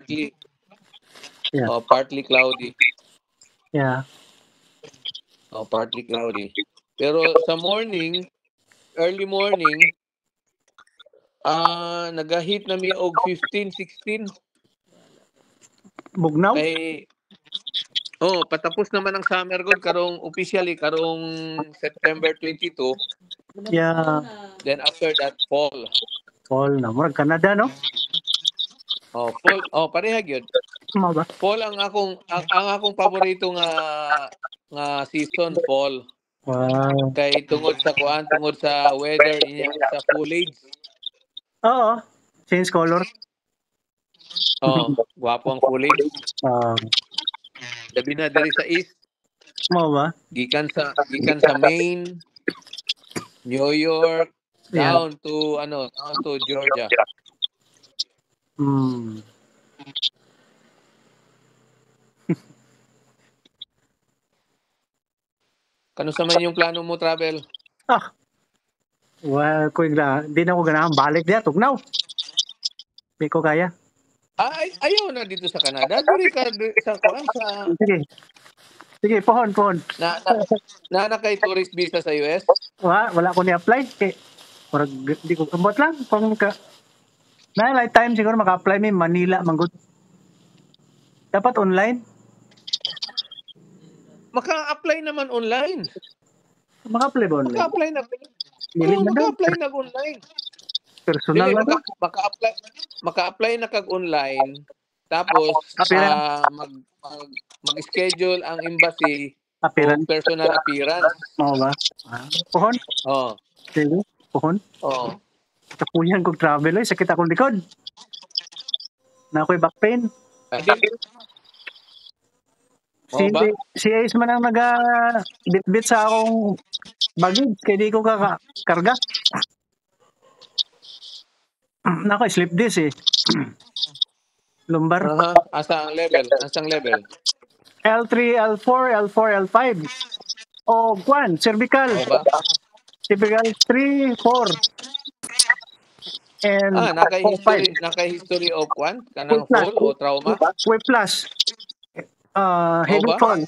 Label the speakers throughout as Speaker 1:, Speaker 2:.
Speaker 1: partly
Speaker 2: Yeah.
Speaker 1: partly cloudy.
Speaker 2: Yeah.
Speaker 1: Partly cloudy. Pero sa morning, early morning, nagahit na mi og 15, 16
Speaker 2: Bugnaw?
Speaker 1: kay patapos naman ang summer god karong officially karong September 22.
Speaker 2: Yeah.
Speaker 1: Then after that fall.
Speaker 2: Fall na. Murag Canada, no?
Speaker 1: Fall. Pareha gyud.
Speaker 2: Mao ba?
Speaker 1: Fall ang akong paborito nga season, fall.
Speaker 2: Wow.
Speaker 1: Kay tungod sa weather niya, sa foliage.
Speaker 2: Oo. Change color.
Speaker 1: Gwapo ang foliage. Labi na diri sa east.
Speaker 2: Mao ba?
Speaker 1: Gikan sa Maine, New York, down to Georgia. Kano sa man yung plano mo travel?
Speaker 2: Well, di na ko ganahan balik diya tugnaw. Di ko kaya.
Speaker 1: Ayaw na dito sa Canada. Diri ka sa kuan sa
Speaker 2: Sige, pohon.
Speaker 1: Na kay tourist visa sa US?
Speaker 2: Wala ko ni-apply. Murag di ko ambot lang kung na lifetime siguro maka-apply mi Manila manggod. Dapat online.
Speaker 1: Maka-apply naman online.
Speaker 2: Maka-apply ba online?
Speaker 1: Maka-apply na. Maka-apply na online.
Speaker 2: Personal lang.
Speaker 1: Maka-apply na kag online. Tapos mag-schedule ang embassy
Speaker 2: appearance.
Speaker 1: Personal appearance.
Speaker 2: Mao ba? Pohon? Sige, pohon? Tapuyan kog travel sakit akong likod. Na ako'y back pain. Si Ace man ang bit sa akong bagid kay di ko karga. Nako, slip disc lumbar.
Speaker 1: Asang level?
Speaker 2: L3, L4, L4, L5. Cervical. Cervical 3, 4. And
Speaker 1: naka-history of kanang fall o trauma?
Speaker 2: Whiplash. Heavy fall.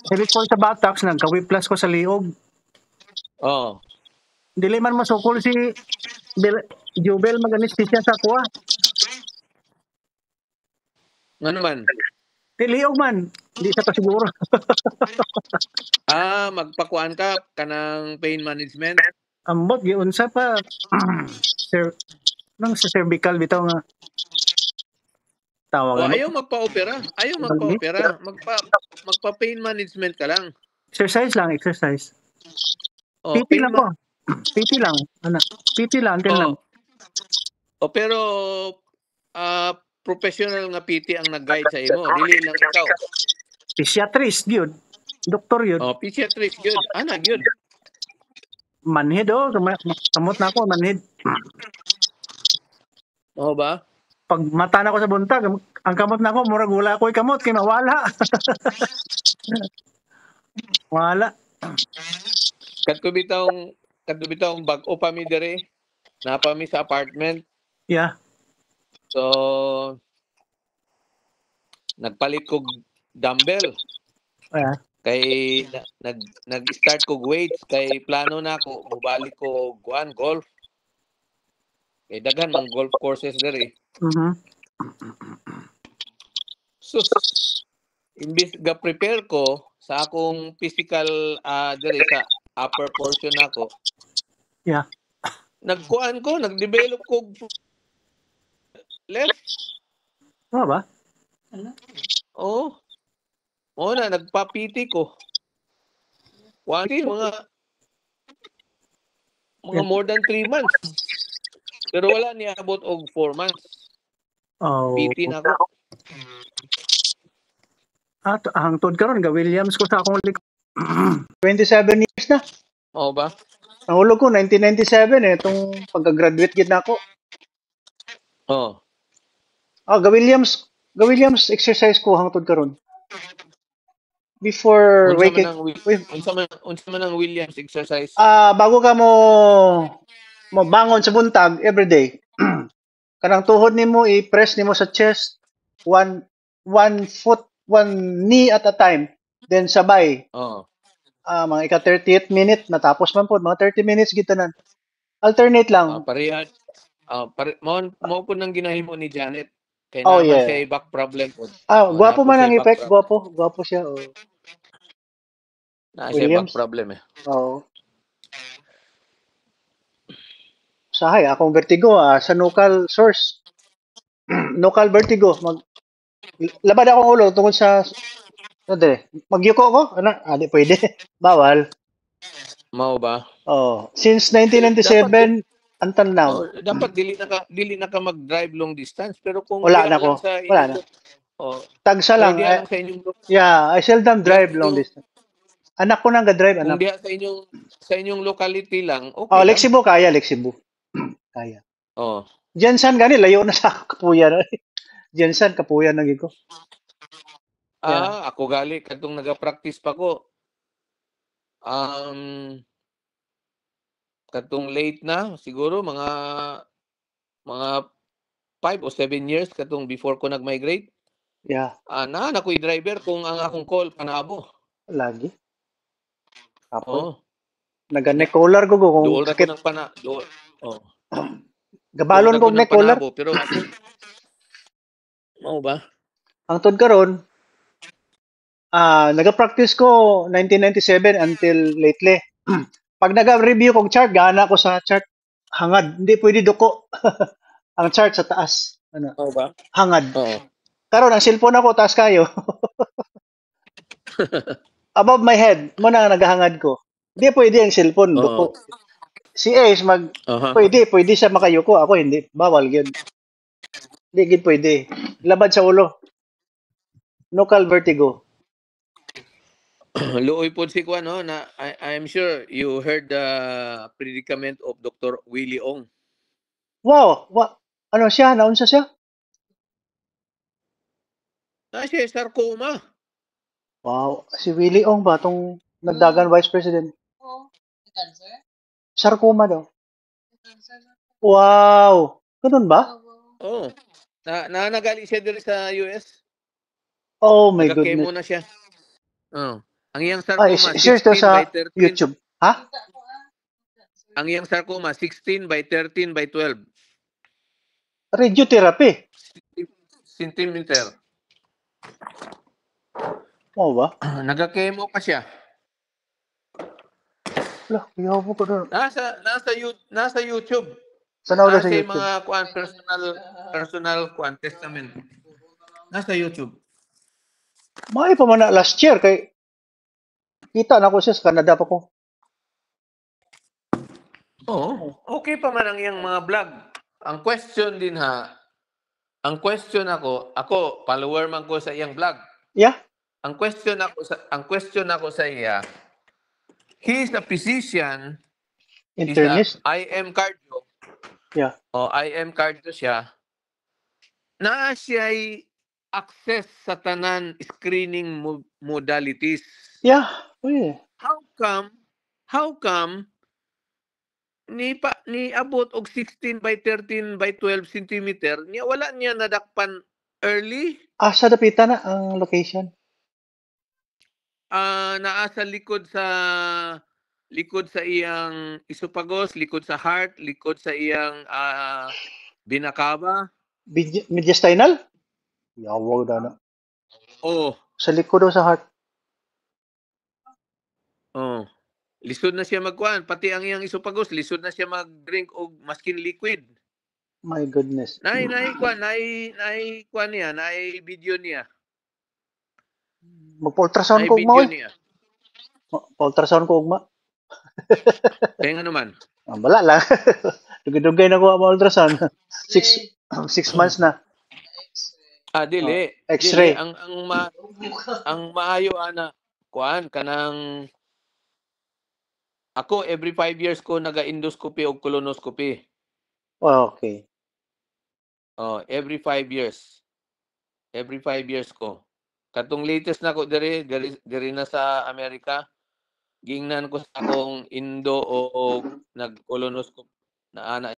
Speaker 2: Heavy fall sa buttocks, nagka-whiplash ko sa liog. Dili man masukol si Jubel mag-anesthesia sa kuha.
Speaker 1: Ano man?
Speaker 2: Liog man. Di sa pasiguro.
Speaker 1: Magpakuan ka kanang pain management?
Speaker 2: Ambot, giunsa pa. Nang sa cervical bitaw nga. Tawag.
Speaker 1: Ayaw magpa-opera. Magpa-pain management ka lang.
Speaker 2: Exercise. PT lang po. PT lang. PT lang.
Speaker 1: Pero professional nga PT ang nag-guide sa imo. Dili lang ikaw.
Speaker 2: Physiatrist yun. Doktor yun.
Speaker 1: Physiatrist yun. Yun.
Speaker 2: Manhid kamot na ako, manhid.
Speaker 1: Ba?
Speaker 2: Pag mata na ko sa buntag, ang kamot na ko, murag wala ako'y kamot, kaya mawala. Wala.
Speaker 1: Kadto bitawng bag-o pa mi dire. Napa mi sa apartment.
Speaker 2: Yeah.
Speaker 1: So, nagpalit ko dumbbell. Kay nag-start ko weights kay plano na ko mubalik ko golf. Kay daghan mang golf courses dire. So, imbis ga prepare ko sa akong physical dire sa upper portion nako.
Speaker 2: Yeah.
Speaker 1: Nag-develop ko left.
Speaker 2: Ba?
Speaker 1: Nagpa-PT ko. Mga more than 3 months. Pero wala niya abot og 4 months. PT na ko.
Speaker 2: Hangtod karon ga Williams ko sa akong 27 years na.
Speaker 1: Ba?
Speaker 2: Nahulog ko 1997 itong pagka-graduate gid na ako. Ga Williams exercise ko hangtod karon. Before waking
Speaker 1: unsa man ang Williams exercise?
Speaker 2: Bago ka mo bangon sa buntag every day. Kanang tuhod nimo i-press nimo sa chest
Speaker 3: one foot, one knee at a time. Then sabay.
Speaker 1: Oh.
Speaker 3: Mga ika 30th minute, natapos man po. Mga 30 minutes gitanan. Alternate lang.
Speaker 1: Pareha. Mo po nang ginahimo ni Janet. Kay
Speaker 3: Oh,
Speaker 1: naman
Speaker 3: yeah.
Speaker 1: siya back problem po.
Speaker 3: Gwapo man ang
Speaker 1: siya
Speaker 3: effect. Gwapo siya. Oh.
Speaker 1: Na siya back problem eh.
Speaker 3: Oo. Sahay, akong vertigo sa nucal source. Nucal vertigo. Labad akong ulo tungkol sa magyuko ko? Di pwede. Bawal.
Speaker 1: Mao ba?
Speaker 3: Oh, since 1997 until now.
Speaker 1: Dapat dili na ka mag-drive long distance pero kung
Speaker 3: wala na
Speaker 1: lang
Speaker 3: ko.
Speaker 1: sa
Speaker 3: Wala na.
Speaker 1: Tagsa
Speaker 3: lang.
Speaker 1: Lang sa inyong
Speaker 3: yeah, I seldom drive long distance. Anak ko nang ga-drive,
Speaker 1: kung
Speaker 3: anak.
Speaker 1: diha sa inyong locality lang, okay lang.
Speaker 3: Lexibo kaya. Kaya. Jensen gani layo na sa Kapuyan. Jensen Kapuyan na gid ko.
Speaker 1: Ako gali kadtong naga-practice pa ko. Kadtong late na siguro mga 5 o 7 years kadtong before ko nag-migrate.
Speaker 3: Yeah.
Speaker 1: Na ko'y driver kung ang akong call panabo.
Speaker 3: Lagi. Apo. Naga-neck-collar ko kung
Speaker 1: dool
Speaker 3: sakit.
Speaker 1: Ko ng dool.
Speaker 3: Gabalon ko neck-collar.
Speaker 1: Pero ako mao ba?
Speaker 3: Ang tod karon naga-practice ko 1997 until lately. Pag naga-review kong chart, gana ko sa chart hangad. Hindi pwede duko. Ang chart sa taas.
Speaker 1: Mao ba?
Speaker 3: Hangad.
Speaker 1: Oo.
Speaker 3: Karon ang cellphone ako taas kayo. Above my head, mo na nagahangad ko. Hindi pwede ang cellphone duko. Si Ace pwede siya makayuko. Ako hindi. Bawal yun. Hindi gid pwede. Labad sa ulo. Nucal vertigo.
Speaker 1: Luoy po si Kwan, no? Na I'm sure you heard the predicament of Dr. Willie Ong.
Speaker 3: Wow! Ano siya? Naunsa siya?
Speaker 1: Siya sarcoma.
Speaker 3: Wow. Si Willie Ong ba? Itong nagdagan vice president?
Speaker 4: Cancer?
Speaker 3: Sarcoma daw. Wow! Ganun ba?
Speaker 1: Oo. Nagali siya dito sa US.
Speaker 3: Oh my goodness.
Speaker 1: Nagka-chemo na siya. Ang iyang sarcoma,
Speaker 3: 16
Speaker 1: by 13.
Speaker 3: YouTube. Ha?
Speaker 1: Ang iyang sarcoma, 16 by 13 by 12.
Speaker 3: Radiotherapy.
Speaker 1: Centimeter.
Speaker 3: Oo ba?
Speaker 1: Nagka-chemo pa siya.
Speaker 3: Wala, iyaw mo ko doon.
Speaker 1: Nasa YouTube.
Speaker 3: Saan sa
Speaker 1: YouTube?
Speaker 3: YouTube?
Speaker 1: Mga personal testament. Nasa YouTube.
Speaker 3: May pa man na last year kay kita na ko siya sa Canada pa ko.
Speaker 1: Okay pa man ang iyang mga vlog. Ang question ako follower man ko sa iyang vlog.
Speaker 3: Yeah.
Speaker 1: Ang question ako sa iya, he's a physician.
Speaker 3: Internist.
Speaker 1: IM cardio.
Speaker 3: Yeah.
Speaker 1: IM cardio siya. Na siya'y access sa tanan screening modalities.
Speaker 3: Yeah. Yeah.
Speaker 1: How come ni abot og 16 by 13 by 12 centimeter niya wala niya nadakpan early?
Speaker 3: Sa dapitan na ang location.
Speaker 1: Naa sa likod sa iyang esophagus, likod sa heart, likod sa iyang binakaba.
Speaker 3: Mediastinal? Yawaw na na. Sa likod daw sa heart.
Speaker 1: Lisod na siya magkuan, pati ang iyang esophagus, lisod na siya mag-drink og maskin liquid.
Speaker 3: My goodness.
Speaker 1: Nay kuan niya, nay video niya.
Speaker 3: Magpa-ultrasound ko ugma. Pa-ultrasound ko ugma.
Speaker 1: Kaya nga naman.
Speaker 3: Bala lang. Dugay-dugay na ko ang ultrasound. 6 months na.
Speaker 1: Dili.
Speaker 3: X-ray.
Speaker 1: Dili. Ang maayo ana kuan kanang ako every 5 years ko naga-endoscopy o colonoscopy.
Speaker 3: Okay.
Speaker 1: Every 5 years. Every 5 years ko. Katong latest na ko diri na sa Amerika. Gingnan ko sa akong endo o nag-colonoscopy na ana